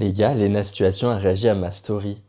Les gars, Lena Situation a réagi à ma story.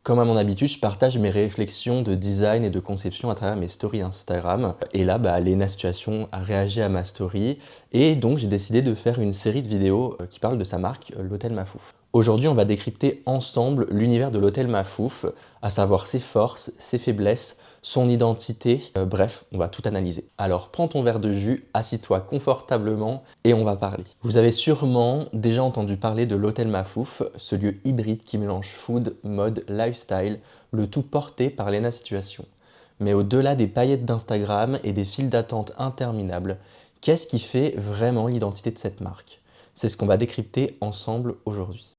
Comme à mon habitude, je partage mes réflexions de design et de conception à travers mes stories Instagram. Et là, Lena Situation a réagi à ma story. Et donc, j'ai décidé de faire une série de vidéos qui parlent de sa marque, l'Hôtel Mafouf. Aujourd'hui, on va décrypter ensemble l'univers de l'Hôtel Mafouf, à savoir ses forces, ses faiblesses, son identité, bref, on va tout analyser. Alors prends ton verre de jus, assis-toi confortablement et on va parler. Vous avez sûrement déjà entendu parler de l'Hôtel Mafouf, ce lieu hybride qui mélange food, mode, lifestyle, le tout porté par Lena Situation. Mais au-delà des paillettes d'Instagram et des files d'attente interminables, qu'est-ce qui fait vraiment l'identité de cette marque? C'est ce qu'on va décrypter ensemble aujourd'hui.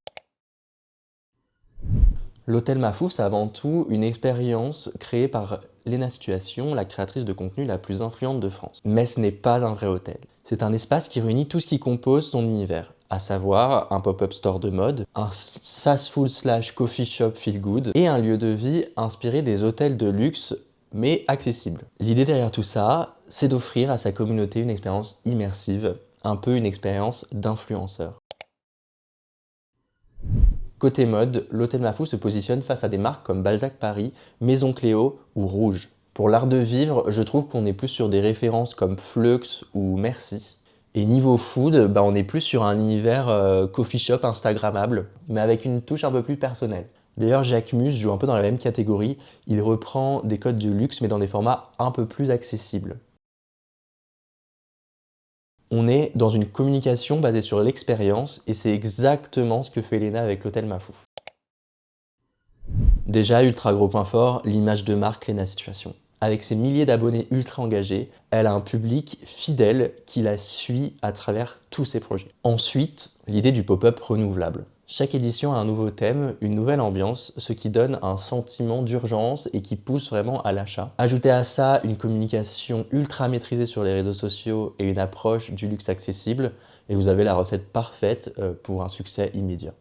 L'Hôtel Mafouf, c'est avant tout une expérience créée par Lena Situation, la créatrice de contenu la plus influente de France. Mais ce n'est pas un vrai hôtel. C'est un espace qui réunit tout ce qui compose son univers, à savoir un pop-up store de mode, un fast-food / coffee shop feel good et un lieu de vie inspiré des hôtels de luxe mais accessible. L'idée derrière tout ça, c'est d'offrir à sa communauté une expérience immersive, un peu une expérience d'influenceur. Côté mode, l'Hôtel Mafouf se positionne face à des marques comme Balzac Paris, Maison Cléo ou Rouge. Pour l'art de vivre, je trouve qu'on est plus sur des références comme Flux ou Merci. Et niveau food, on est plus sur un univers coffee shop instagrammable, mais avec une touche un peu plus personnelle. D'ailleurs, Jacquemus joue un peu dans la même catégorie, il reprend des codes de luxe mais dans des formats un peu plus accessibles. On est dans une communication basée sur l'expérience et c'est exactement ce que fait Lena avec l'Hôtel Mafouf. Déjà, ultra gros point fort, l'image de marque Lena Situation. Avec ses milliers d'abonnés ultra engagés, elle a un public fidèle qui la suit à travers tous ses projets. Ensuite, l'idée du pop-up renouvelable. Chaque édition a un nouveau thème, une nouvelle ambiance, ce qui donne un sentiment d'urgence et qui pousse vraiment à l'achat. Ajoutez à ça une communication ultra maîtrisée sur les réseaux sociaux et une approche du luxe accessible, et vous avez la recette parfaite pour un succès immédiat.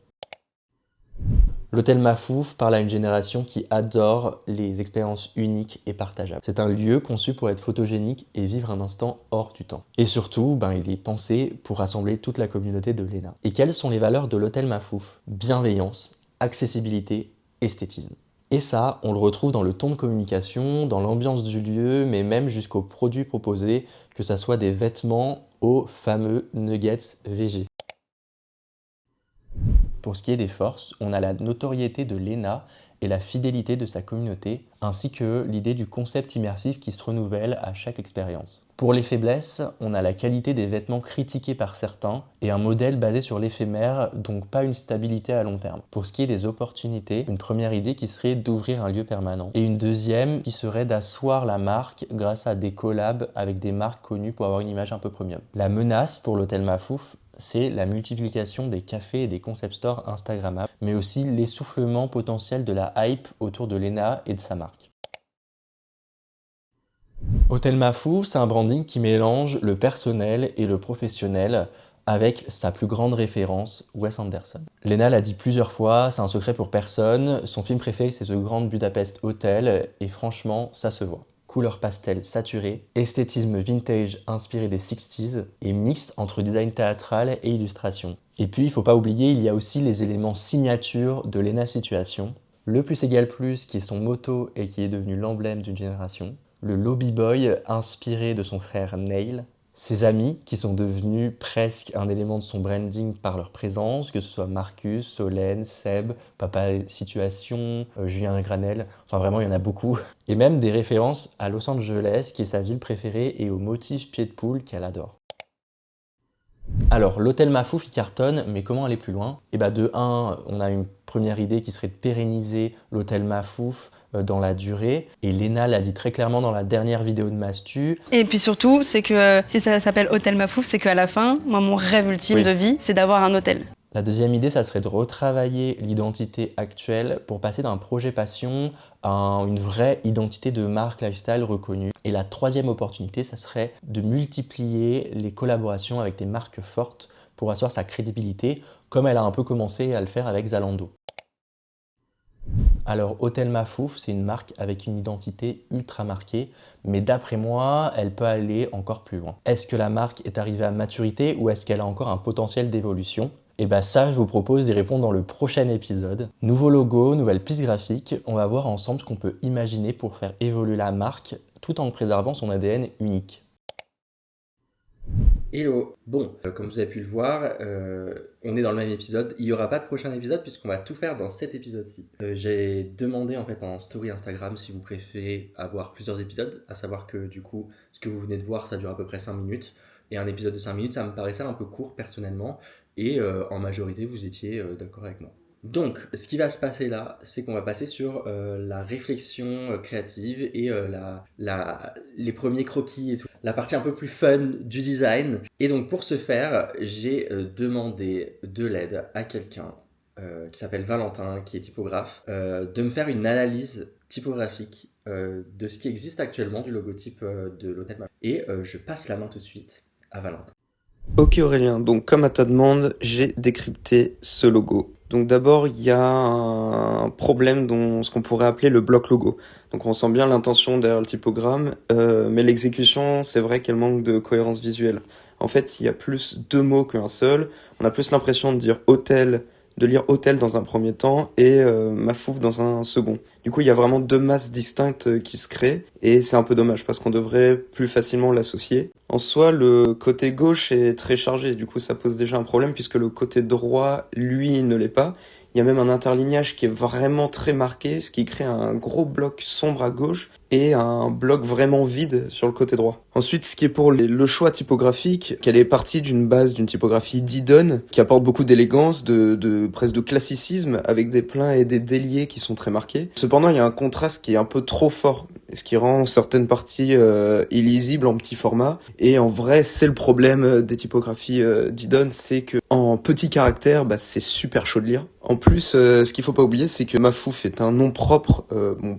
L'Hôtel Mafouf parle à une génération qui adore les expériences uniques et partageables. C'est un lieu conçu pour être photogénique et vivre un instant hors du temps. Et surtout, il est pensé pour rassembler toute la communauté de Lena. Et quelles sont les valeurs de l'Hôtel Mafouf? Bienveillance, accessibilité, esthétisme. Et ça, on le retrouve dans le ton de communication, dans l'ambiance du lieu, mais même jusqu'aux produits proposés, que ça soit des vêtements aux fameux nuggets VG. Pour ce qui est des forces, on a la notoriété de Lena et la fidélité de sa communauté, ainsi que l'idée du concept immersif qui se renouvelle à chaque expérience. Pour les faiblesses, on a la qualité des vêtements critiqués par certains et un modèle basé sur l'éphémère, donc pas une stabilité à long terme. Pour ce qui est des opportunités, une première idée qui serait d'ouvrir un lieu permanent et une deuxième qui serait d'asseoir la marque grâce à des collabs avec des marques connues pour avoir une image un peu premium. La menace pour l'Hôtel Mafouf, c'est la multiplication des cafés et des concept stores instagrammables, mais aussi l'essoufflement potentiel de la hype autour de Lena et de sa marque. Hôtel Mafouf, c'est un branding qui mélange le personnel et le professionnel avec sa plus grande référence, Wes Anderson. Lena l'a dit plusieurs fois, c'est un secret pour personne, son film préféré c'est The Grand Budapest Hotel et franchement, ça se voit. Couleur pastel saturée, esthétisme vintage inspiré des 60s et mixte entre design théâtral et illustration. Et puis, il ne faut pas oublier, il y a aussi les éléments signatures de Lena Situation. Le plus égale plus, qui est son motto et qui est devenu l'emblème d'une génération. Le Lobby Boy, inspiré de son frère Neil. Ses amis, qui sont devenus presque un élément de son branding par leur présence, que ce soit Marcus, Solène, Seb, Papa Situation, Julien Granel, enfin vraiment il y en a beaucoup. Et même des références à Los Angeles, qui est sa ville préférée, et au motif pied de poule qu'elle adore. Alors, l'Hôtel Mafouf, il cartonne, mais comment aller plus loin? De 1, on a une première idée qui serait de pérenniser l'Hôtel Mafouf dans la durée. Et Lena l'a dit très clairement dans la dernière vidéo de Mastu. Et puis surtout, c'est que si ça s'appelle Hôtel Mafouf, c'est qu'à la fin, moi, mon rêve ultime de vie, c'est d'avoir un hôtel. La deuxième idée, ça serait de retravailler l'identité actuelle pour passer d'un projet passion à une vraie identité de marque lifestyle reconnue. Et la troisième opportunité, ça serait de multiplier les collaborations avec des marques fortes pour asseoir sa crédibilité, comme elle a un peu commencé à le faire avec Zalando. Alors, Hôtel Mafouf, c'est une marque avec une identité ultra marquée, mais d'après moi, elle peut aller encore plus loin. Est-ce que la marque est arrivée à maturité ou est-ce qu'elle a encore un potentiel d'évolution? Et bien ça, je vous propose d'y répondre dans le prochain épisode. Nouveau logo, nouvelle piste graphique, on va voir ensemble ce qu'on peut imaginer pour faire évoluer la marque tout en préservant son ADN unique. Hello. Bon, comme vous avez pu le voir, on est dans le même épisode. Il n'y aura pas de prochain épisode puisqu'on va tout faire dans cet épisode-ci. J'ai demandé en fait en story Instagram si vous préférez avoir plusieurs épisodes, à savoir que du coup, ce que vous venez de voir, ça dure à peu près 5 minutes. Et un épisode de 5 minutes, ça me paraissait un peu court personnellement. Et en majorité, vous étiez d'accord avec moi. Donc, ce qui va se passer là, c'est qu'on va passer sur la réflexion créative et les premiers croquis et tout. La partie un peu plus fun du design. Et donc, pour ce faire, j'ai demandé de l'aide à quelqu'un qui s'appelle Valentin, qui est typographe, de me faire une analyse typographique de ce qui existe actuellement du logotype de l'Hôtel Mafouf. Et je passe la main tout de suite à Valentin. Ok Aurélien, donc comme à ta demande, j'ai décrypté ce logo. Donc d'abord, il y a un problème dans ce qu'on pourrait appeler le bloc logo. Donc on sent bien l'intention derrière le typogramme, mais l'exécution, c'est vrai qu'elle manque de cohérence visuelle. En fait, il y a plus deux mots qu'un seul. On a plus l'impression de dire hôtel, de lire hôtel dans un premier temps et Mafouf dans un second. Du coup, il y a vraiment deux masses distinctes qui se créent et c'est un peu dommage parce qu'on devrait plus facilement l'associer. En soi, le côté gauche est très chargé, du coup ça pose déjà un problème puisque le côté droit, lui, ne l'est pas. Il y a même un interlignage qui est vraiment très marqué, ce qui crée un gros bloc sombre à gauche et un bloc vraiment vide sur le côté droit. Ensuite, ce qui est pour le choix typographique, qu'elle est partie d'une base d'une typographie Didon, qui apporte beaucoup d'élégance, presque de classicisme, avec des pleins et des déliés qui sont très marqués. Cependant, il y a un contraste qui est un peu trop fort, ce qui rend certaines parties illisibles en petit format. Et en vrai, c'est le problème des typographies Didon, c'est que en petits caractères, c'est super chaud de lire. En plus, ce qu'il faut pas oublier, c'est que Mafouf est un nom propre,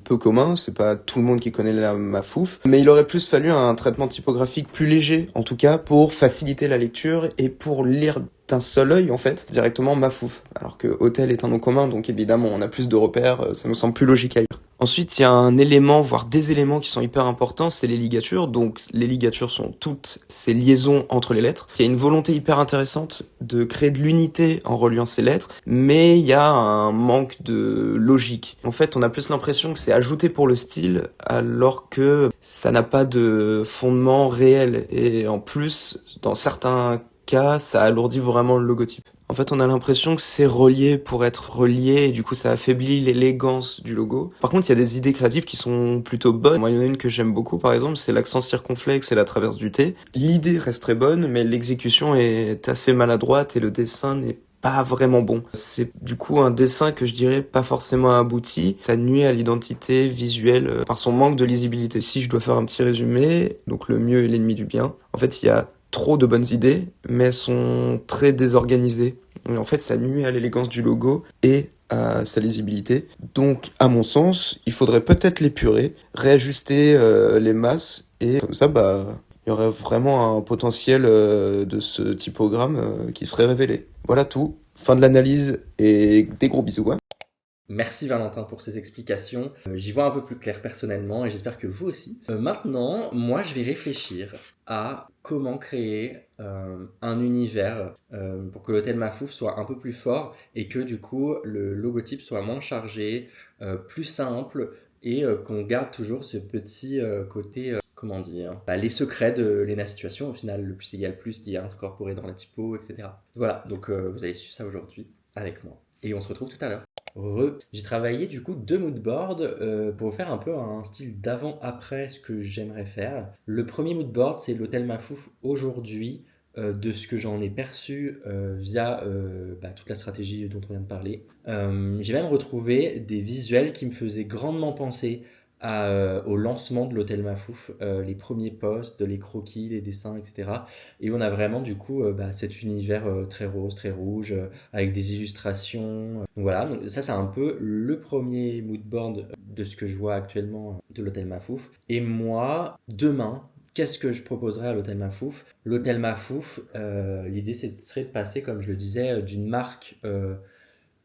peu commun, c'est pas tout le monde qui connaît la Mafouf, mais il aurait plus fallu un traitement typographique plus léger, en tout cas, pour faciliter la lecture et pour lire d'un seul œil, en fait, directement Mafouf. Alors que Hôtel est un nom commun, donc évidemment, on a plus de repères, ça nous semble plus logique à lire. Ensuite, il y a un élément, voire des éléments qui sont hyper importants, c'est les ligatures. Donc, les ligatures sont toutes ces liaisons entre les lettres. Il y a une volonté hyper intéressante de créer de l'unité en reliant ces lettres, mais il y a un manque de logique. En fait, on a plus l'impression que c'est ajouté pour le style, alors que ça n'a pas de fondement réel. Et en plus, dans certains cas, ça alourdit vraiment le logotype. En fait, on a l'impression que c'est relié pour être relié et du coup, ça affaiblit l'élégance du logo. Par contre, il y a des idées créatives qui sont plutôt bonnes. Moi, il y en a une que j'aime beaucoup, par exemple, c'est l'accent circonflexe et la traverse du T. L'idée reste très bonne, mais l'exécution est assez maladroite et le dessin n'est pas vraiment bon. C'est du coup un dessin que je dirais pas forcément abouti. Ça nuit à l'identité visuelle par son manque de lisibilité. Si je dois faire un petit résumé, donc le mieux est l'ennemi du bien. En fait, il y a trop de bonnes idées, mais elles sont très désorganisées. Et en fait, ça nuit à l'élégance du logo et à sa lisibilité. Donc, à mon sens, il faudrait peut-être l'épurer, réajuster les masses, et comme ça, il y aurait vraiment un potentiel de ce typogramme qui serait révélé. Voilà tout. Fin de l'analyse et des gros bisous. Merci Valentin pour ces explications. J'y vois un peu plus clair personnellement et j'espère que vous aussi. Maintenant, moi je vais réfléchir à comment créer un univers pour que l'Hôtel Mafouf soit un peu plus fort et que du coup le logotype soit moins chargé, plus simple et qu'on garde toujours ce petit côté, comment dire, les secrets de Lena Situation au final, le plus égal plus qui est incorporé dans la typo, etc. Voilà, donc vous avez su ça aujourd'hui avec moi. Et on se retrouve tout à l'heure. J'ai travaillé du coup 2 moodboards pour faire un peu un style d'avant-après ce que j'aimerais faire. Le premier moodboard, c'est l'Hôtel Mafouf aujourd'hui, de ce que j'en ai perçu via toute la stratégie dont on vient de parler. J'ai même retrouvé des visuels qui me faisaient grandement penser au lancement de l'Hôtel Mafouf, les premiers posts, les croquis, les dessins, etc. Et on a vraiment du coup cet univers très rose, très rouge, avec des illustrations. Donc voilà, donc ça c'est un peu le premier moodboard de ce que je vois actuellement de l'Hôtel Mafouf. Et moi, demain, qu'est-ce que je proposerais à l'Hôtel Mafouf? L'Hôtel Mafouf, l'idée serait de passer, comme je le disais, d'une marque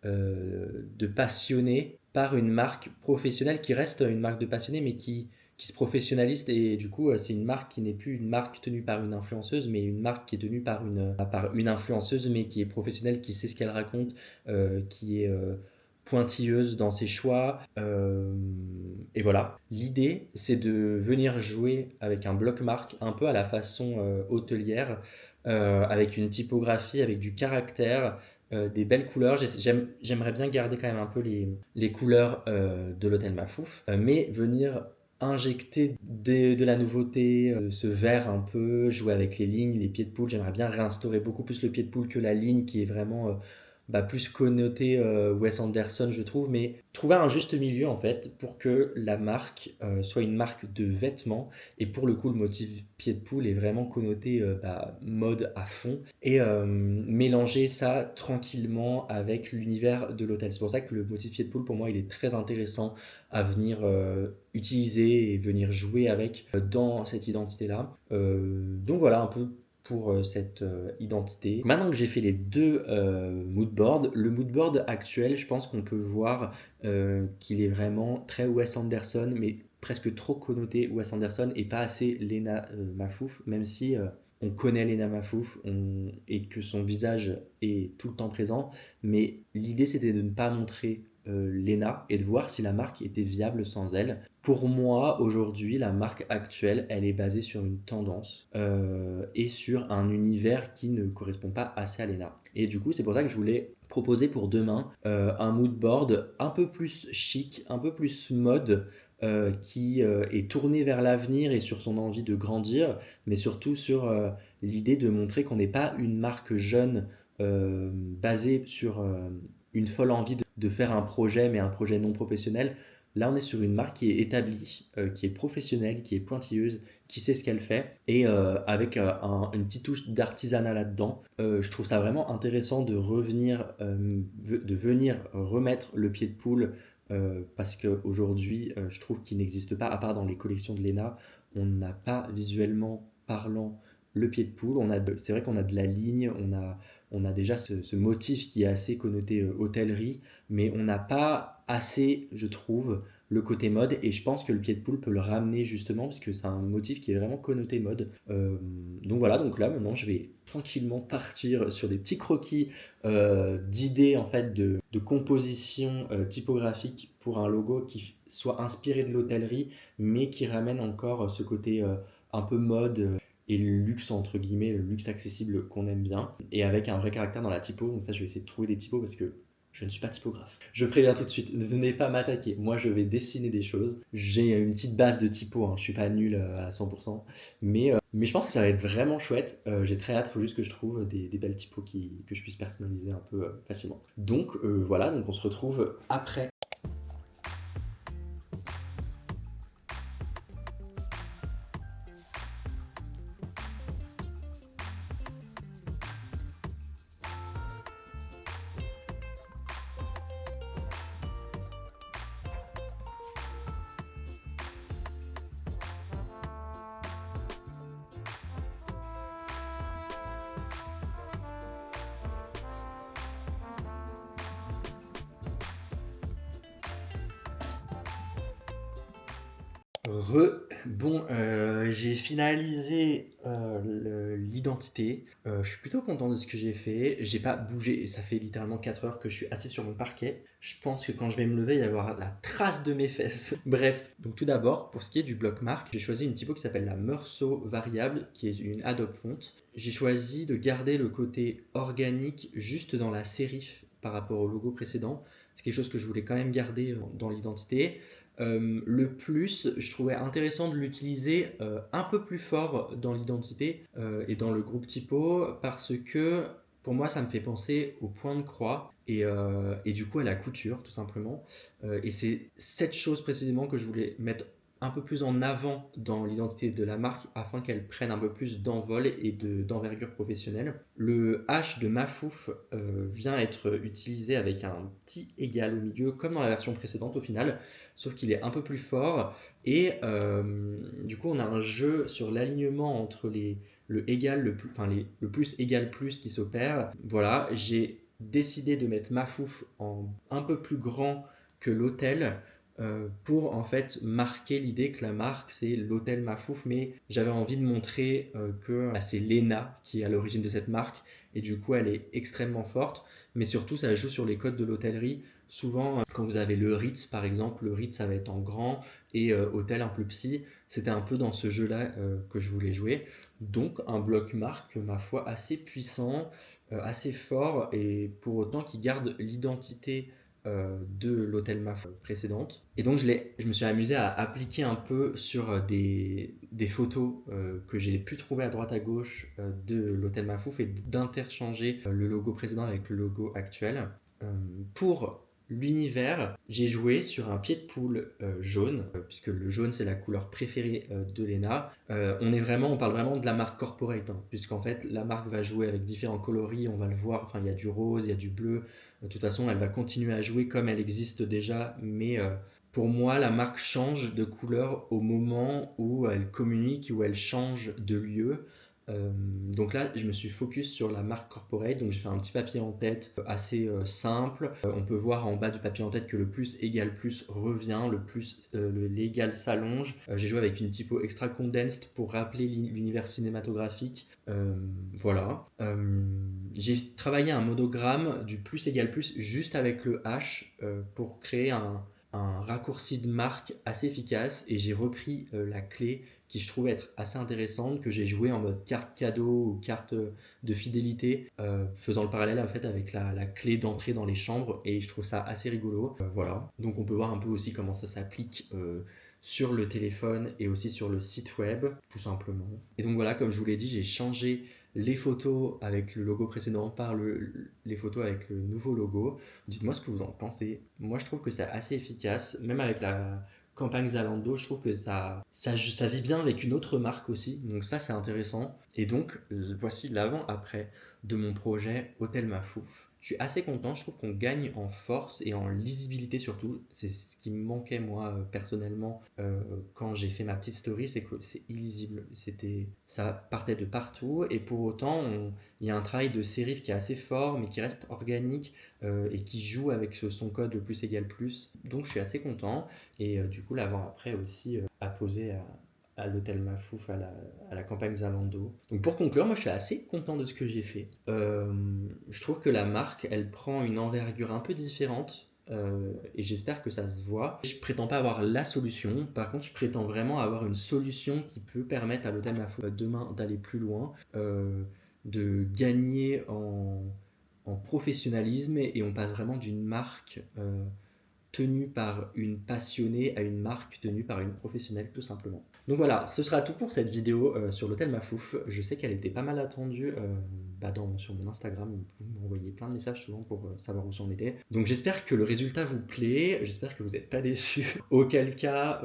de passionnés par une marque professionnelle qui reste une marque de passionnés, mais qui se professionnalise. Et du coup, c'est une marque qui n'est plus une marque tenue par une influenceuse, mais une marque qui est tenue par une influenceuse, mais qui est professionnelle, qui sait ce qu'elle raconte, qui est pointilleuse dans ses choix. Et voilà. L'idée, c'est de venir jouer avec un bloc-marque un peu à la façon hôtelière, avec une typographie, avec du caractère, des belles couleurs. J'aimerais bien garder quand même un peu les couleurs de l'hôtel Mafouf, mais venir injecter de la nouveauté, ce vert un peu, jouer avec les lignes, les pieds de poule. J'aimerais bien réinstaurer beaucoup plus le pied de poule que la ligne qui est vraiment plus connoté Wes Anderson, je trouve, mais trouver un juste milieu en fait pour que la marque soit une marque de vêtements, et pour le coup le motif pied de poule est vraiment connoté mode à fond, et mélanger ça tranquillement avec l'univers de l'hôtel. C'est pour ça que le motif pied de poule, pour moi, il est très intéressant à venir utiliser et venir jouer avec dans cette identité-là. Donc voilà un peu pour cette identité. Maintenant que j'ai fait les deux moodboards, le moodboard actuel, je pense qu'on peut voir qu'il est vraiment très Wes Anderson, mais presque trop connoté Wes Anderson et pas assez Lena Mafouf, même si on connaît Lena Mafouf et que son visage est tout le temps présent, mais l'idée c'était de ne pas montrer Lena et de voir si la marque était viable sans elle. Pour moi, aujourd'hui, la marque actuelle, elle est basée sur une tendance et sur un univers qui ne correspond pas assez à Lena. Et du coup, c'est pour ça que je voulais proposer pour demain un mood board un peu plus chic, un peu plus mode, qui est tourné vers l'avenir et sur son envie de grandir, mais surtout sur l'idée de montrer qu'on n'est pas une marque jeune basée sur une folle envie de faire un projet, mais un projet non professionnel. Là, on est sur une marque qui est établie, qui est professionnelle, qui est pointilleuse, qui sait ce qu'elle fait, et avec une petite touche d'artisanat là-dedans. Je trouve ça vraiment intéressant de venir remettre le pied de poule, parce qu'aujourd'hui, je trouve qu'il n'existe pas, à part dans les collections de Lena, on n'a pas visuellement parlant le pied de poule. C'est vrai qu'on a de la ligne, on a déjà ce motif qui est assez connoté hôtellerie, mais on n'a pas assez, je trouve, le côté mode, et je pense que le pied de poule peut le ramener justement, parce que c'est un motif qui est vraiment connoté mode. Donc voilà, donc là maintenant je vais tranquillement partir sur des petits croquis d'idées en fait de composition typographique pour un logo qui soit inspiré de l'hôtellerie, mais qui ramène encore ce côté un peu mode et le luxe entre guillemets, le luxe accessible qu'on aime bien, et avec un vrai caractère dans la typo. Donc ça, je vais essayer de trouver des typos parce que je ne suis pas typographe. Je préviens tout de suite, ne venez pas m'attaquer. Moi, je vais dessiner des choses. J'ai une petite base de typo, hein. Je suis pas nul à 100%, mais je pense que ça va être vraiment chouette. J'ai très hâte, il faut juste que je trouve des belles typos que je puisse personnaliser un peu facilement. Donc voilà, donc on se retrouve après. J'ai finalisé l'identité. Je suis plutôt content de ce que j'ai fait. J'ai pas bougé et ça fait littéralement 4 heures que je suis assis sur mon parquet. Je pense que quand je vais me lever, il va y avoir la trace de mes fesses. Bref, donc tout d'abord, pour ce qui est du bloc marque, j'ai choisi une typo qui s'appelle la Meursault variable, qui est une Adobe Font. J'ai choisi de garder le côté organique juste dans la sérif par rapport au logo précédent. C'est quelque chose que je voulais quand même garder dans l'identité. Le plus, je trouvais intéressant de l'utiliser un peu plus fort dans l'identité et dans le groupe typo, parce que pour moi ça me fait penser au point de croix et du coup à la couture tout simplement. Et c'est cette chose précisément que je voulais mettre un peu plus en avant dans l'identité de la marque afin qu'elle prenne un peu plus d'envol et d'envergure professionnelle. Le H de Mafouf vient être utilisé avec un petit égal au milieu, comme dans la version précédente au final, sauf qu'il est un peu plus fort, et du coup on a un jeu sur l'alignement entre le égal, le plus égal plus qui s'opère. Voilà, j'ai décidé de mettre Mafouf en un peu plus grand que l'hôtel pour en fait marquer l'idée que la marque c'est l'hôtel Mafouf, mais j'avais envie de montrer que c'est Léna qui est à l'origine de cette marque et du coup elle est extrêmement forte, mais surtout ça joue sur les codes de l'hôtellerie. Souvent quand vous avez le Ritz par exemple, le Ritz ça va être en grand et hôtel un peu petit, c'était un peu dans ce jeu là que je voulais jouer. Donc un bloc marque ma foi assez puissant, assez fort et pour autant qui garde l'identité de l'hôtel MAF précédente. Et donc je me suis amusé à appliquer un peu sur des photos que j'ai pu trouver à droite à gauche de l'hôtel Mafouf et d'interchanger le logo précédent avec le logo actuel. Pour l'univers, j'ai joué sur un pied de poule jaune, puisque le jaune c'est la couleur préférée de Léna. On parle vraiment de la marque corporate, hein, puisqu'en fait la marque va jouer avec différents coloris, on va le voir, enfin il y a du rose, il y a du bleu. De toute façon, elle va continuer à jouer comme elle existe déjà, mais pour moi, la marque change de couleur au moment où elle communique, où elle change de lieu. Donc là, je me suis focus sur la marque corporate, donc j'ai fait un petit papier en tête assez simple. On peut voir en bas du papier en tête que le plus égale plus revient, l'égal s'allonge. J'ai joué avec une typo extra condensed pour rappeler l'univers cinématographique. Voilà. J'ai travaillé un monogramme du plus égale plus juste avec le H pour créer un raccourci de marque assez efficace et j'ai repris la clé qui je trouve être assez intéressante, que j'ai joué en mode carte cadeau ou carte de fidélité, faisant le parallèle en fait avec la clé d'entrée dans les chambres et je trouve ça assez rigolo. Voilà, donc on peut voir un peu aussi comment ça s'applique sur le téléphone et aussi sur le site web, tout simplement. Et donc voilà, comme je vous l'ai dit, j'ai changé les photos avec le logo précédent par les photos avec le nouveau logo. Dites-moi ce que vous en pensez. Moi, je trouve que c'est assez efficace, même avec la campagne Zalando, je trouve que ça vit bien avec une autre marque aussi, donc ça c'est intéressant. Et donc voici l'avant-après de mon projet Hôtel Mafouf. Je suis assez content, je trouve qu'on gagne en force et en lisibilité surtout. C'est ce qui me manquait moi personnellement quand j'ai fait ma petite story, c'est que c'est illisible. Ça partait de partout et pour autant il y a un travail de sérif qui est assez fort mais qui reste organique et qui joue avec son code le plus égale plus. Donc je suis assez content et du coup l'avant-après aussi à poser à l'hôtel Mafouf, à la campagne Zalando. Donc pour conclure, moi je suis assez content de ce que j'ai fait. Je trouve que la marque, elle prend une envergure un peu différente et j'espère que ça se voit. Je prétends pas avoir la solution, par contre je prétends vraiment avoir une solution qui peut permettre à l'hôtel Mafouf demain d'aller plus loin, de gagner en professionnalisme et on passe vraiment d'une marque tenue par une passionnée à une marque tenue par une professionnelle tout simplement. Donc voilà, ce sera tout pour cette vidéo sur l'hôtel Mafouf. Je sais qu'elle était pas mal attendue sur mon Instagram, vous m'envoyez plein de messages souvent pour savoir où j'en étais. Donc j'espère que le résultat vous plaît, j'espère que vous n'êtes pas déçus. Auquel cas,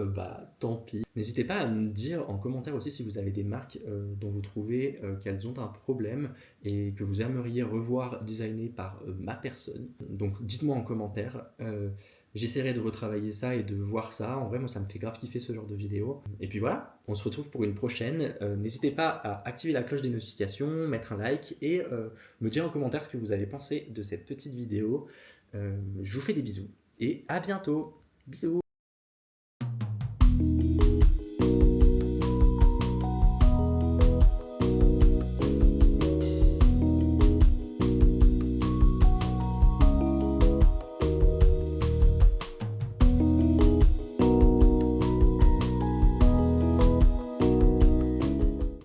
tant pis. N'hésitez pas à me dire en commentaire aussi si vous avez des marques dont vous trouvez qu'elles ont un problème et que vous aimeriez revoir designées par ma personne. Donc dites-moi en commentaire. J'essaierai de retravailler ça et de voir ça. En vrai, moi, ça me fait grave kiffer ce genre de vidéo. Et puis voilà, on se retrouve pour une prochaine. N'hésitez pas à activer la cloche des notifications, mettre un like et me dire en commentaire ce que vous avez pensé de cette petite vidéo. Je vous fais des bisous et à bientôt. Bisous.